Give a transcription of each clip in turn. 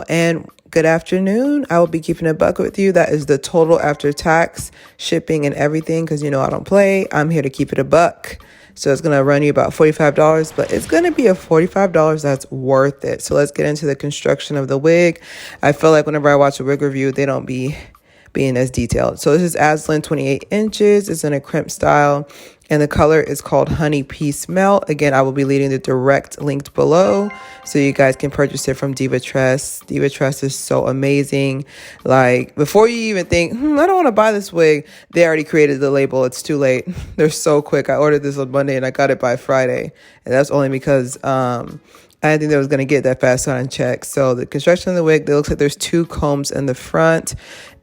and good afternoon. I will be keeping a buck with you. That is the total after tax, shipping, and everything, because you know I don't play. I'm here to keep it a buck. So it's going to run you about $45, but it's going to be a $45 that's worth it. So let's get into the construction of the wig. I feel like whenever I watch a wig review, they don't be being as detailed. So this is Azalyn 28 inches. It's in a crimp style, and the color is called Honey Peace Melt. Again, I will be leaving the direct link below so you guys can purchase it from Divatress. Divatress is so amazing. Like, before you even think, I don't want to buy this wig, they already created the label. It's too late. They're so quick. I ordered this on Monday and I got it by Friday, and that's only because I didn't think they was going to get that fast on check. So the construction of the wig, it looks like there's two combs in the front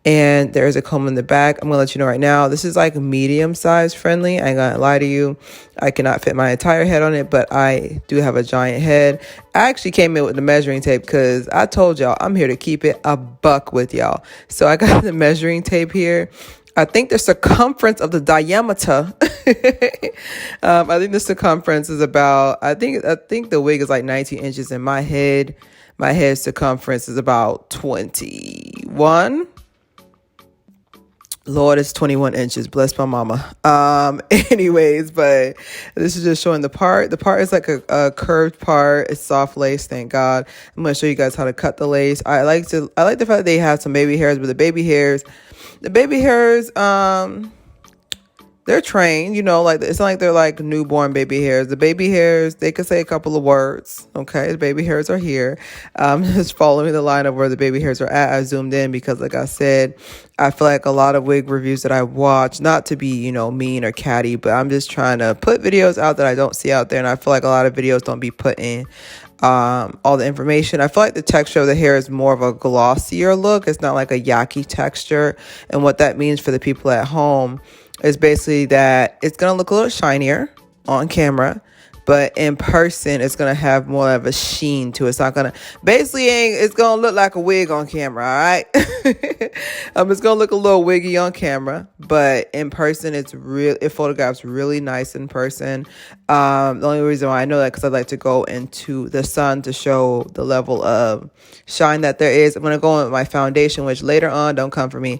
and there's a comb in the back. I'm going to let you know right now, this is like medium size friendly. I ain't going to lie to you. I cannot fit my entire head on it, but I do have a giant head. I actually came in with the measuring tape because I told y'all I'm here to keep it a buck with y'all. So I got the measuring tape here. I think the circumference of the diameter, I think the circumference is about, I think the wig is like 19 inches, and my head circumference is about 21. Lord, it's 21 inches. Bless my mama. Anyways, but this is just showing the part. The part is like a curved part. It's soft lace, thank God. I'm going to show you guys how to cut the lace. I like the fact that they have some baby hairs, but the baby hairs, they're trained, you know, like it's not like they're like newborn baby hairs. The baby hairs, they could say a couple of words. Okay, the baby hairs are here. Just following the line of where the baby hairs are at. I zoomed in because, like I said, I feel like a lot of wig reviews that I watch, not to be, you know, mean or catty, but I'm just trying to put videos out that I don't see out there. And I feel like a lot of videos don't be putting all the information. I feel like the texture of the hair is more of a glossier look. It's not like a yucky texture. And what that means for the people at home is basically that it's going to look a little shinier on camera, but in person, it's going to have more of a sheen to it. It's not going to, basically, it's going to look like a wig on camera, all right? It's going to look a little wiggy on camera, but in person, it photographs really nice in person. The only reason why I know that because I like to go into the sun to show the level of shine that there is. I'm going to go in with my foundation, which later on, don't come for me.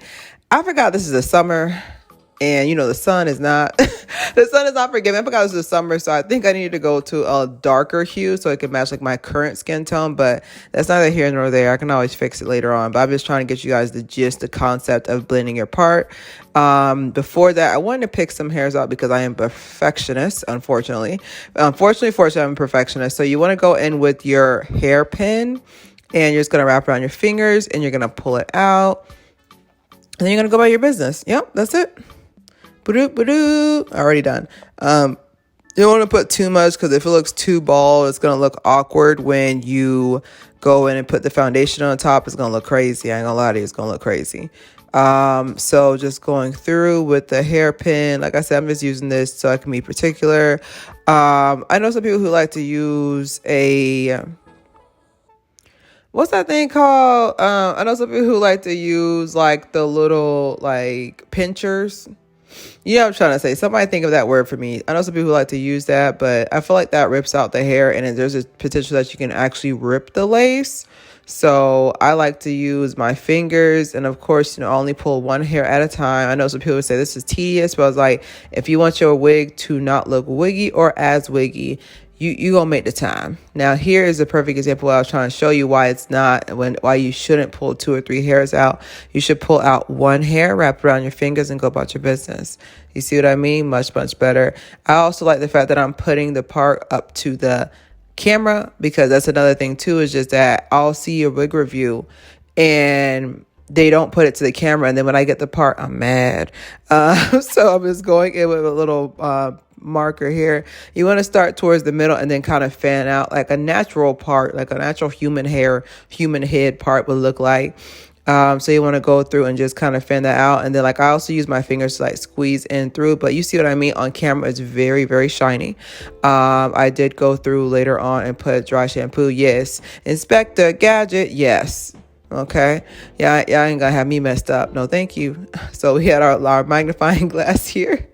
I forgot this is the summer. And, you know, the sun is not forgiving. I forgot it was the summer, so I think I need to go to a darker hue so it can match like my current skin tone. But that's neither here nor there. I can always fix it later on. But I'm just trying to get you guys the gist, the concept of blending your part. Before that, I wanted to pick some hairs out because I am a perfectionist, unfortunately. Fortunately, I'm a perfectionist. So you want to go in with your hairpin, and you're just going to wrap it around your fingers, and you're going to pull it out. And then you're going to go about your business. Yep, that's it. Already done. You don't want to put too much because if it looks too bald, it's going to look awkward when you go in and put the foundation on top. It's going to look crazy. I ain't going to lie to you. It's going to look crazy. So just going through with the hairpin. Like I said, I'm just using this so I can be particular. I know some people who like to use what's that thing called? I know some people who like to use like the little like pinchers. Yeah, I'm trying to say. Somebody think of that word for me. I know some people like to use that, but I feel like that rips out the hair, and there's a potential that you can actually rip the lace. So I like to use my fingers, and of course, you know, I only pull one hair at a time. I know some people say this is tedious, but I was like, if you want your wig to not look wiggy or as wiggy, you gonna make the time. Now here is a perfect example where I was trying to show you why it's not, why you shouldn't pull 2 or 3 hairs out. You should pull out one hair, wrap it around your fingers, and go about your business. You see what I mean? Much, much better. I also like the fact that I'm putting the part up to the camera, because that's another thing too, is just that I'll see a wig review and they don't put it to the camera, and then when I get the part, I'm mad. So I'm just going in with a little marker here. You want to start towards the middle and then kind of fan out like a natural part, like a natural human head part would look like. So you want to go through and just kind of fan that out. And then like I also use my fingers to like squeeze in through, but you see what I mean? On camera, it's very, very shiny. I did go through later on and put dry shampoo. Yes. Inspector Gadget. Yes. Okay. Yeah, y'all ain't gonna have me messed up. No, thank you. So we had our magnifying glass here.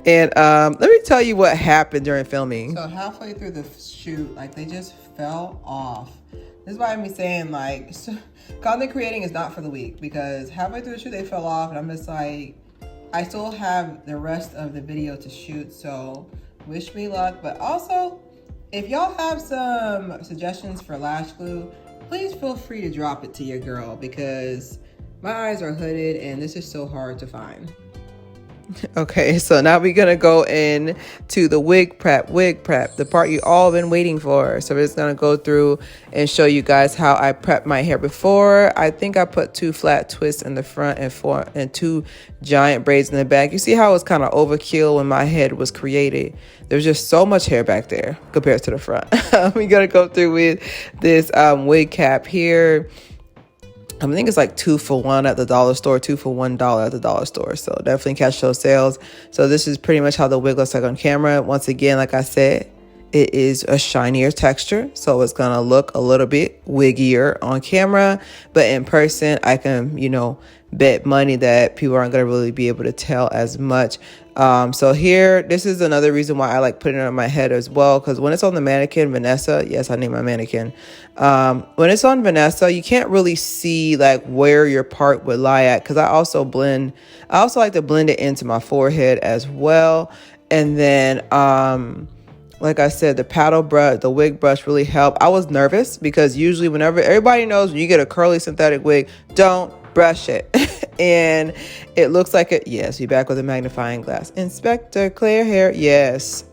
And let me tell you what happened during filming. So halfway through the shoot, like they just fell off. This is why I'm saying, like, content creating is not for the weak, because halfway through the shoot they fell off, and I'm just like, I still have the rest of the video to shoot, so wish me luck. But also, if y'all have some suggestions for lash glue, please feel free to drop it to your girl, because my eyes are hooded and this is so hard to find. Okay, so now we're gonna go in to the wig prep, the part you all been waiting for. So we're just gonna go through and show you guys how I prepped my hair before. I think I put 2 flat twists in the front and 2 giant braids in the back. You see how it was kind of overkill when my head was created. There's just so much hair back there compared to the front. We gotta go through with this wig cap here. I think it's like 2 for $1 at the dollar store, 2 for $1 at the dollar store. So definitely catch those sales. So this is pretty much how the wig looks like on camera. Once again, like I said, it is a shinier texture. So it's going to look a little bit wiggier on camera. But in person, I can, you know, bet money that people aren't going to really be able to tell as much. So here, this is another reason why I like putting it on my head as well, because when it's on the mannequin, Vanessa, yes, I named my mannequin. When it's on Vanessa, you can't really see like where your part would lie at, because I also like to blend it into my forehead as well. And then, like I said, the paddle brush, the wig brush really helped. I was nervous because usually whenever, everybody knows when you get a curly synthetic wig, don't brush it. And it looks like it. Yes, we back with a magnifying glass. Inspector Claire hair. Yes.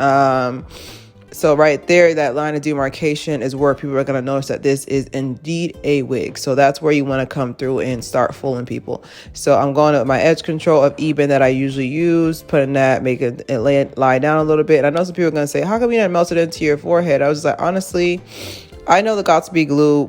So right there, that line of demarcation is where people are going to notice that this is indeed a wig. So that's where you want to come through and start fooling people. So I'm going with my edge control of Eben that I usually use, putting that, making it lie down a little bit. And I know some people are going to say, how come you didn't melt it into your forehead? I was just like, honestly, I know the Got2b glue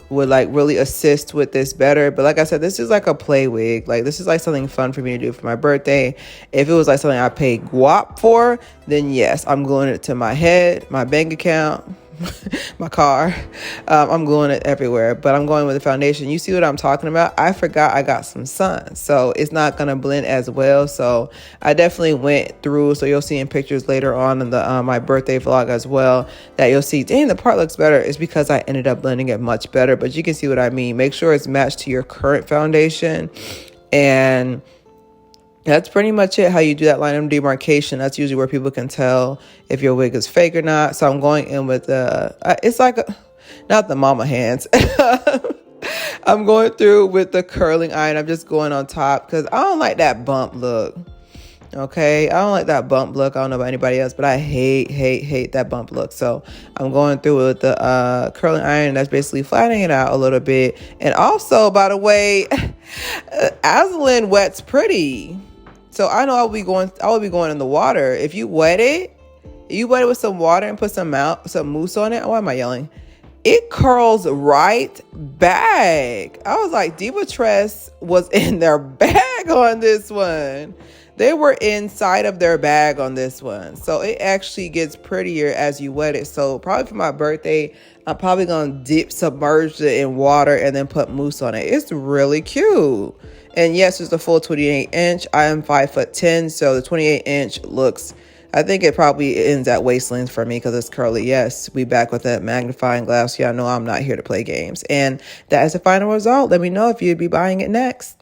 would like really assist with this better, but like I said, this is like a play wig. Like this is like something fun for me to do for my birthday. If it was like something I paid guap for, then yes, I'm gluing it to my head, my bank account, my car. I'm gluing it everywhere, but I'm going with the foundation. You see what I'm talking about? I forgot I got some sun, so it's not gonna blend as well. So I definitely went through, so you'll see in pictures later on in the my birthday vlog as well, that you'll see, dang, the part looks better. It's because I ended up blending it much better, but you can see what I mean. Make sure it's matched to your current foundation. And that's pretty much it, how you do that line of demarcation. That's usually where people can tell if your wig is fake or not. So I'm going in with it's like, not the mama hands. I'm going through with the curling iron. I'm just going on top because I don't like that bump look. Okay, I don't like that bump look. I don't know about anybody else, but I hate that bump look. So I'm going through with the curling iron. That's basically flattening it out a little bit. And also, by the way, Azalyn wets pretty. So I know I will be going in the water. If you wet it with some water and put some mousse on it. Why am I yelling? It curls right back. I was like, Divatress was in their bag on this one. They were inside of their bag on this one. So it actually gets prettier as you wet it. So probably for my birthday, I'm probably going to submerge it in water and then put mousse on it. It's really cute. And yes, it's a full 28 inch. I am 5'10", so the 28 inch looks, I think it probably ends at waist length for me because it's curly. Yes, we back with that magnifying glass. Y'all know I'm not here to play games. And that is the final result. Let me know if you'd be buying it next.